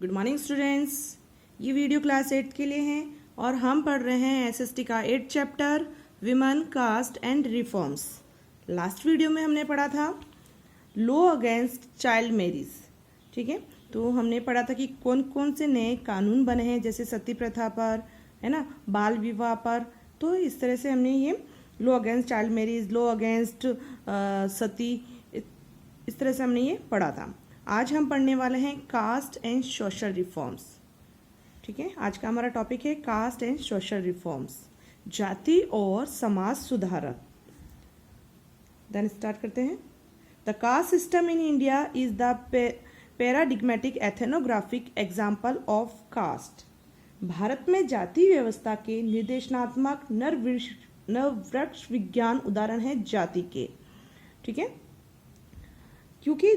Good morning students. ये video class 8 के लिए है और हम पढ़ रहे हैं एसएसटी का 8 chapter women caste and reforms. Last video में हमने पढ़ा था लॉ अगेंस्ट चाइल्ड मैरिज। ठीक है, तो हमने पढ़ा था कि कौन कौन से नए कानून बने हैं, जैसे सती प्रथा पर, है ना, बाल विवाह पर। तो इस तरह से हमने ये law against child marriage, law against sati, इस तरह से हमने ये पढ़ा था। आज हम पढ़ने वाले हैं कास्ट एंड सोशल रिफॉर्म्स। ठीक है, आज का हमारा टॉपिक है कास्ट एंड सोशल रिफॉर्म्स, जाति और समाज सुधारक। देन स्टार्ट करते हैं। The caste system in India is the paradigmatic ethnographic example of caste. Bharat में जाति व्यवस्था के निर्देशनात्मक नववृक्ष विज्ञान उदाहरण है जाति के। ठीक है, क्योंकि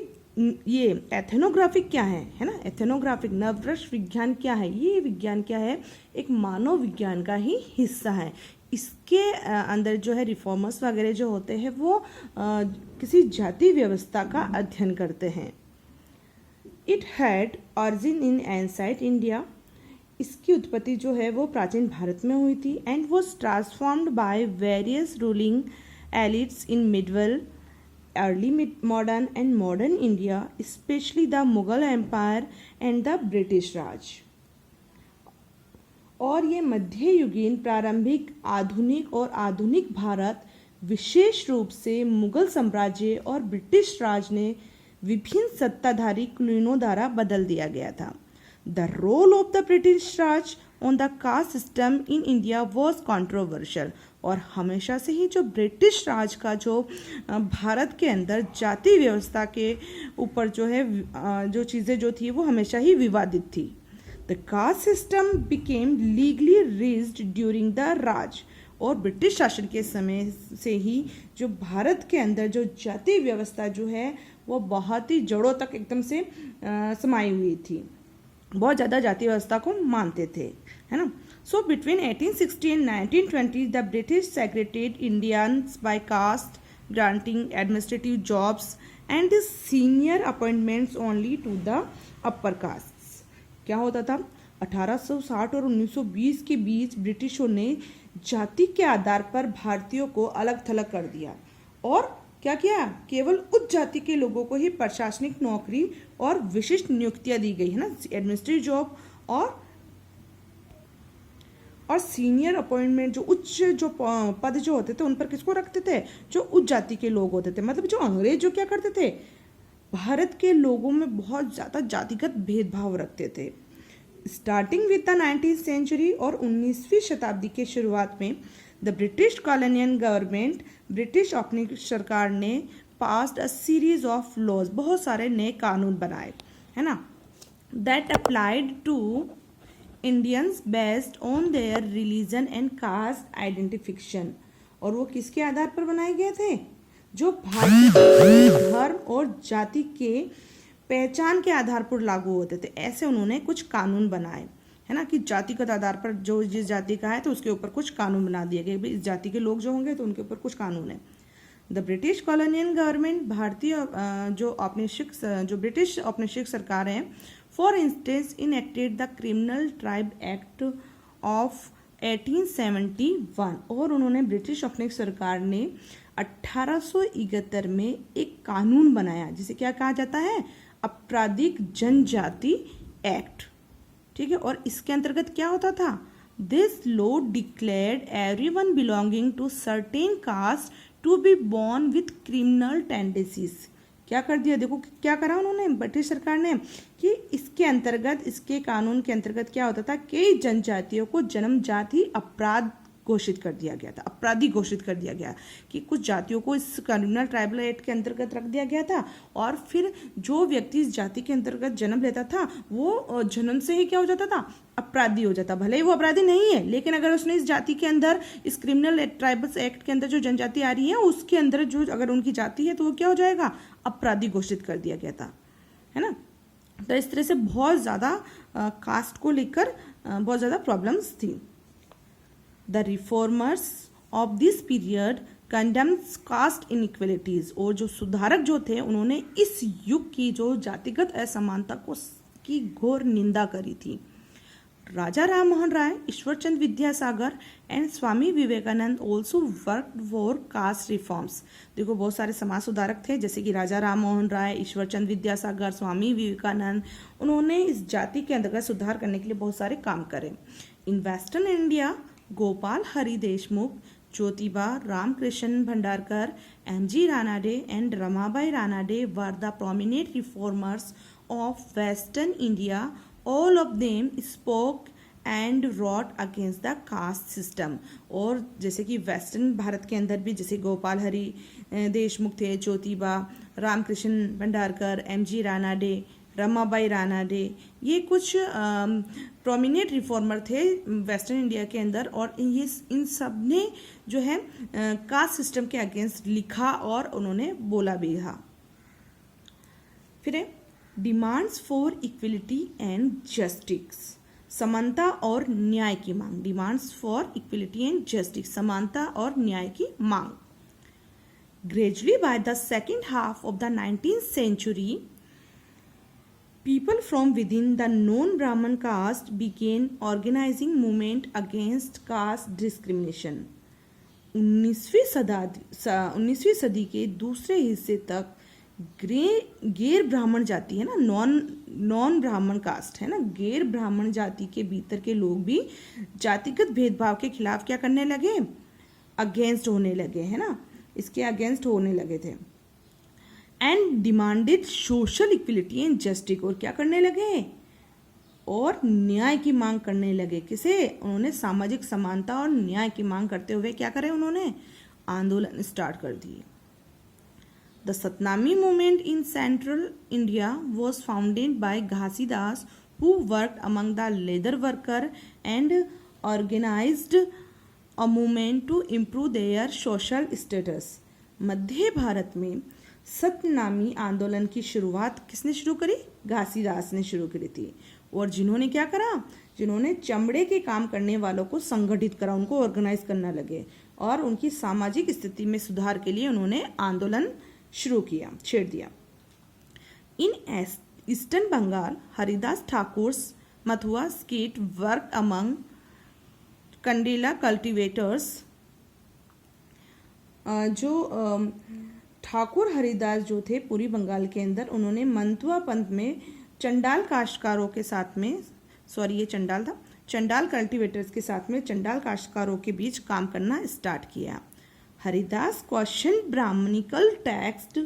ये एथनोग्राफिक क्या है ना, एथनोग्राफिक नववृक्ष विज्ञान क्या है, ये विज्ञान क्या है, एक मानव विज्ञान का ही हिस्सा है। इसके अंदर जो है रिफॉर्मर्स वगैरह जो होते हैं वो किसी जाति व्यवस्था का अध्ययन करते हैं। It had origin in ancient India. इसकी उत्पत्ति जो है वो प्राचीन भारत में हुई थी and was transformed by various ruling elites in medieval early modern and modern India, especially the Mughal Empire and the British Raj। और ये मध्ययुगीन प्रारंभिक आधुनिक और आधुनिक भारत विशेष रूप से मुगल साम्राज्य और ब्रिटिश राज ने विभिन्न सत्ताधारी कुलीनों द्वारा बदल दिया गया था। The role of the British Raj on the caste system in India was controversial. और हमेशा से ही जो ब्रिटिश राज का जो भारत के अंदर जाति व्यवस्था के ऊपर जो है जो चीज़ें जो थी वो हमेशा ही विवादित थी। The caste system became legally rigid during the Raj. और ब्रिटिश शासन के समय से ही जो भारत के अंदर जो जाति व्यवस्था जो है वो बहुत ही जड़ों तक एकदम से समाई हुई थी, बहुत ज़्यादा जाति व्यवस्था को मानते थे, है ना। So between 1860 and 1920, the British segregated Indians by caste, granting administrative jobs and senior appointments only to the upper castes। क्या होता था, 1860 और 1920 के बीच ब्रिटिशों ने जाति के आधार पर भारतीयों को अलग थलग कर दिया और क्या किया, केवल उच्च जाति के लोगों को ही प्रशासनिक नौकरी और विशिष्ट नियुक्तियां दी गई, है ना, एडमिनिस्ट्रेटिव जॉब और सीनियर अपॉइंटमेंट, जो उच्च जो पद जो होते थे उन पर किसको रखते थे, जो उच्च जाति के लोग होते थे। मतलब जो अंग्रेज जो क्या करते थे, भारत के लोगों में बहुत ज़्यादा जातिगत भेदभाव रखते थे। Starting with the 19th century और 19वीं शताब्दी के शुरुआत में the British colonial government, British अपनी सरकार ने passed a series of laws, बहुत सारे नए कानून बनाए, है ना, that applied to Indians based on their religion and caste identification. और वो किसके आधार पर बनाए गए थे, जो भारतीय धर्म और जाति के पहचान के आधार पर लागू होते थे। ऐसे उन्होंने कुछ कानून बनाए, है ना, कि जातिगत आधार पर जो जिस जाति का है तो उसके ऊपर कुछ कानून बना दिए गए, इस जाति के लोग जो होंगे तो उनके ऊपर कुछ कानून है। द ब्रिटिश कॉलोनियल गवर्नमेंट, भारतीय जो ब्रिटिश औपनिवेशिक सरकार है, for instance enacted the criminal tribe act of 1871। और उन्होंने ब्रिटिश औपनिवेशिक सरकार ने 1871 में एक कानून बनाया जिसे क्या कहा जाता है, आपराधिक जनजाति एक्ट। ठीक है, और इसके अंतर्गत क्या होता था, this law declared everyone belonging to certain caste to be born with criminal tendencies. क्या कर दिया, देखो क्या करा उन्होंने ब्रिटिश सरकार ने, कि इसके अंतर्गत, इसके कानून के अंतर्गत क्या होता था, कई जनजातियों को जन्मजात ही अपराध घोषित कर दिया गया था, अपराधी घोषित कर दिया गया, कि कुछ जातियों को इस क्रिमिनल ट्राइबल एक्ट के अंतर्गत रख दिया गया था। और फिर जो व्यक्ति इस जाति के अंतर्गत जन्म लेता था वो जन्म से ही क्या हो जाता था, अपराधी हो जाता। भले ही वो अपराधी नहीं है, लेकिन अगर उसने इस जाति के अंदर, इस क्रिमिनल ट्राइबल्स एक्ट के अंदर जो जनजाति आ रही है उसके अंदर जो अगर उनकी जाति है तो वो क्या हो जाएगा, अपराधी घोषित कर दिया गया था, है ना। तो इस तरह से बहुत ज़्यादा कास्ट को लेकर बहुत ज़्यादा प्रॉब्लम्स थी। The reformers of this period condemns caste inequalities। और जो सुधारक जो थे उन्होंने इस युग की जो जातिगत असमानता को की घोर निंदा करी थी। Raja Ram Mohan Roy, Ishwarchand Vidyasagar and Swami Vivekananda also worked for caste reforms. देखो बहुत सारे समाज सुधारक थे, जैसे कि राजा राम मोहन राय, ईश्वरचंद विद्यासागर, स्वामी विवेकानंद। उन्होंने इस जाति के अंतर्गत सुधार करने के लिए बहुत सारे काम करे। In western India, Gopal Hari Deshmukh, Jyotiba Ramkrishna Bhandarkar, M.G. Ranade and Ramabai Ranade were the prominent reformers of Western India. All of them spoke and wrote against the caste system. और जैसे कि वेस्टर्न भारत के अंदर भी जैसे गोपाल हरि देशमुख थे, ज्योतिबा रामकृष्ण भंडारकर, M.G. Ranade, रमाबाई रानाडे, ये कुछ प्रोमिनेंट रिफॉर्मर थे वेस्टर्न इंडिया के अंदर, और ये इन सब ने जो है कास्ट सिस्टम के अगेंस्ट लिखा और उन्होंने बोला भी था। फिर है demands for equality and justice, समानता और न्याय की मांग। Demands for equality and justice, समानता और न्याय की मांग। Gradually by the second half of the 19th century, people from within the non-Brahman caste began organizing movement against caste discrimination. 19वीं सदी के दूसरे हिस्से तक गैर ब्राह्मण जाति है ना, नॉन ब्राह्मण कास्ट है ना, गैर ब्राह्मण जाति के भीतर के लोग भी जातिगत भेदभाव के खिलाफ क्या करने लगे, अगेंस्ट होने लगे, है ना, इसके अगेंस्ट होने लगे थे। And demanded social equality and justice, और क्या करने लगे, और न्याय की मांग करने लगे। किसे, उन्होंने सामाजिक समानता और न्याय की मांग करते हुए क्या करे, उन्होंने आंदोलन स्टार्ट कर दिए। The Satnami movement in central India was founded by Ghasidas, who worked among the leather worker and organised a movement to improve their social status. मध्य भारत में सतनामी आंदोलन की शुरुआत किसने शुरू करी, घासीदास ने शुरू करी थी, और जिन्होंने क्या करा, जिन्होंने चमड़े के काम करने वालों को संगठित करा, उनको ऑर्गेनाइज करना लगे, और उनकी सामाजिक स्थिति में सुधार के लिए उन्होंने आंदोलन शुरू किया, छेड़ दिया। In eastern Bengal, Haridas Thakur's Matua sect work among Kandela cultivators. जो ठाकुर हरिदास जो थे पूरी बंगाल के अंदर, उन्होंने मंथुआ पंथ में चंडाल काश्तकारों के साथ में, सॉरी ये चंडाल था, चंडाल कल्टिवेटर्स के साथ में चंडाल काश्तकारों के बीच काम करना स्टार्ट किया। Haridas question Brahmanical text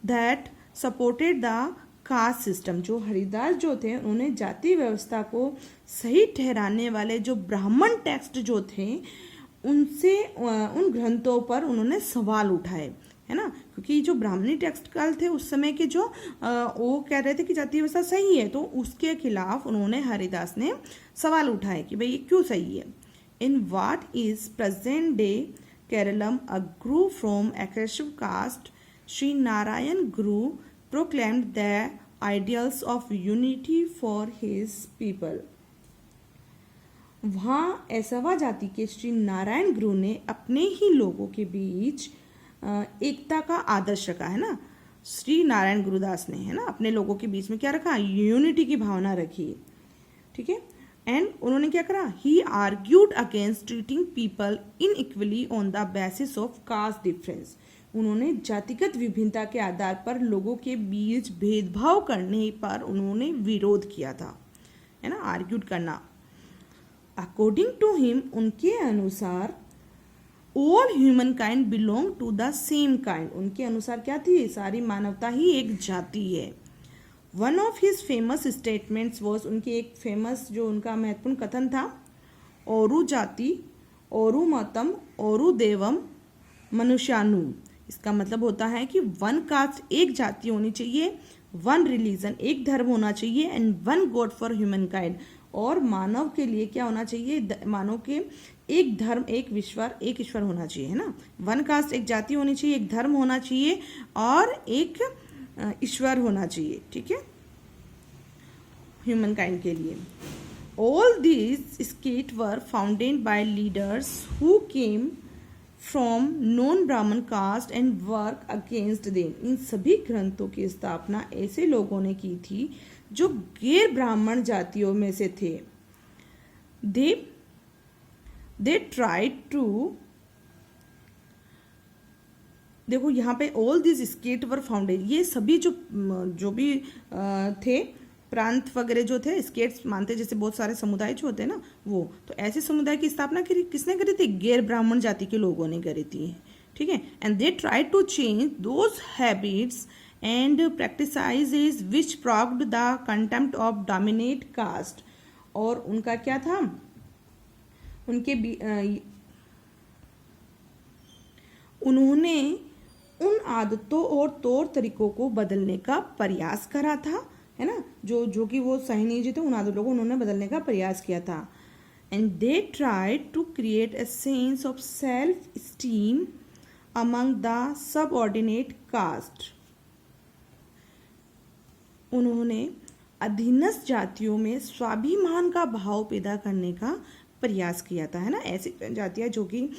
that supported the caste system. जो हरिदास जो थे, उन्होंने जाति व्यवस्था को सही ठहराने वाले जो ब्राह्मण टेक्स्ट जो थे, उनसे उन ग्रंथों पर उन्होंने सवाल उठाए, है ना, क्योंकि जो ब्राह्मणी टेक्स्ट काल थे उस समय के, जो वो कह रहे थे कि जाति व्यवस्था सही है, तो उसके खिलाफ उन्होंने हरिदास ने सवाल उठाए कि भाई ये क्यों सही है। In what is present day Keralam, a guru from aggressive caste, Shri Narayana Guru proclaimed the ideals of unity for his people. वहाँ ऐसवा जाति के श्री नारायण गुरु ने अपने ही लोगों के बीच एकता का आदर्श रखा, है ना, श्री नारायण गुरुदास ने, है ना, अपने लोगों के बीच में क्या रखा, यूनिटी की भावना रखी, ठीक है। एंड उन्होंने क्या करा, he argued against treating people unequally on the basis of caste difference. उन्होंने जातिगत विभिन्नता के आधार पर लोगों के बीच भेदभाव करने पर उन्होंने विरोध किया था, है ना, आर्ग्यूड करना। अकॉर्डिंग टू हिम, उनके अनुसार all human kind belong to the same kind. उनके अनुसार क्या थी, सारी मानवता ही एक जाति है। One of his famous statements was, उनके एक फेमस जो उनका महत्वपूर्ण कथन था, औरु जाति औरु मतम औरु देवम मनुष्यानु। इसका मतलब होता है कि वन कास्ट एक जाति होनी चाहिए, वन रिलीजन एक धर्म होना चाहिए, and one God for human kind, और मानव के लिए क्या होना चाहिए, मानव के एक धर्म एक ईश्वर होना चाहिए, है ना। वन कास्ट एक जाति होनी चाहिए, एक धर्म होना चाहिए, और एक ईश्वर होना चाहिए, ठीक है, ह्यूमन काइंड के लिए। All these sects were founded by leaders who came from non Brahmin caste and work against them. इन सभी ग्रंथों की स्थापना ऐसे लोगों ने की थी जो गैर ब्राह्मण जातियों में से थे, दे ट्राइड टू, देखो यहाँ पे all this state were founded, ये सभी जो भी थे प्रांत वगैरह जो थे, स्टेट्स मानते जैसे बहुत सारे समुदाय जो होते हैं ना, वो तो ऐसे समुदाय की स्थापना किसने करी थी? गैर ब्राह्मण जाति के लोगों ने करी थी, ठीक है। And they try to change those habits and practices which proved the contempt of dominate caste, और उनका क्या था, उन्होंने उन आदतों और तौर तरीकों को बदलने का प्रयास करा था, है ना, जो कि वो सहनीय जो थे उन आदतों को उन्होंने बदलने का प्रयास किया था। And they tried to create a sense of self esteem among the subordinate caste, उन्होंने अधीनस्थ जातियों में स्वाभिमान का भाव पैदा करने का प्रयास किया था, है ना। ऐसी जातियां जो कि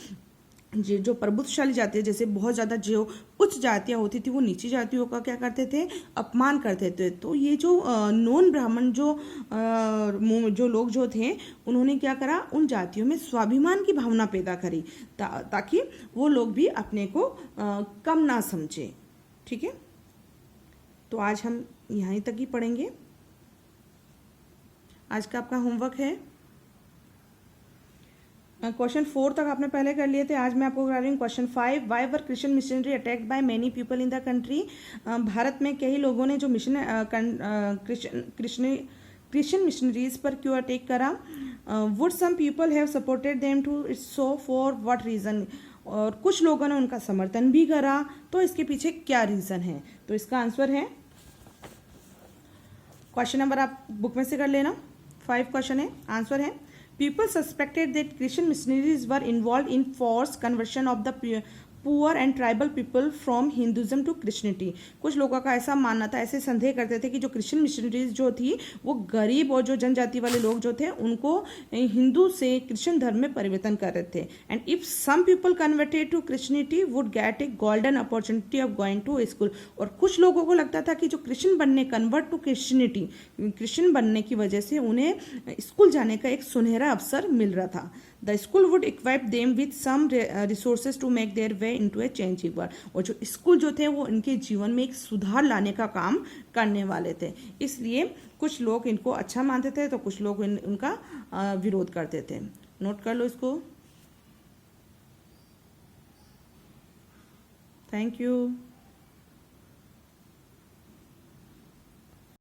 जो प्रभुत्वशाली जातियां, जैसे बहुत ज़्यादा जो उच्च जातियां होती थी वो नीची जातियों का क्या करते थे? अपमान करते थे। तो ये जो नॉन ब्राह्मण जो लोग जो थे, उन्होंने क्या करा? उन जातियों में स्वाभिमान की भावना पैदा करी ताकि वो लोग भी अपने को कम ना समझे, ठीक है। तो आज हम यहीं तक ही पढ़ेंगे। आज का आपका होमवर्क है क्वेश्चन 4 तक आपने पहले कर लिए थे, आज मैं आपको करा रही हूँ question 5। Why were Christian missionary attacked by many people in the country, Bharat में कई लोगों ने जो क्रिश्चियन मिशनरीज पर क्यों अटैक करा? Would some people have supported them to its so for what reason, और कुछ लोगों ने उनका समर्थन भी करा, तो इसके पीछे क्या रीज़न है? तो इसका आंसर है, क्वेश्चन नंबर आप बुक में से कर लेना, 5 क्वेश्चन है, आंसर है people suspected that Christian missionaries were involved in forced conversion of the poor and tribal people from Hinduism to Christianity. कुछ लोगों का ऐसा मानना था, ऐसे संदेह करते थे कि जो क्रिश्चियन मिशनरीज जो थी वो गरीब और जो जनजाति वाले लोग जो थे उनको हिंदू से क्रिश्चियन धर्म में परिवर्तन कर रहे थे। And if some people converted to Christianity would get a golden opportunity of going to school, और कुछ लोगों को लगता था कि जो क्रिश्चियन बनने कन्वर्ट टू क्रिश्चियनिटी, क्रिश्चियन बनने की वजह से उन्हें स्कूल जाने का एक सुनहरा अवसर मिल रहा था। The school would equip them with some resources to make their way into a changing world, और जो स्कूल जो थे वो इनके जीवन में एक सुधार लाने का काम करने वाले थे। इसलिए कुछ लोग इनको अच्छा मानते थे तो कुछ लोग उनका विरोध करते थे। नोट कर लो इसको। Thank you.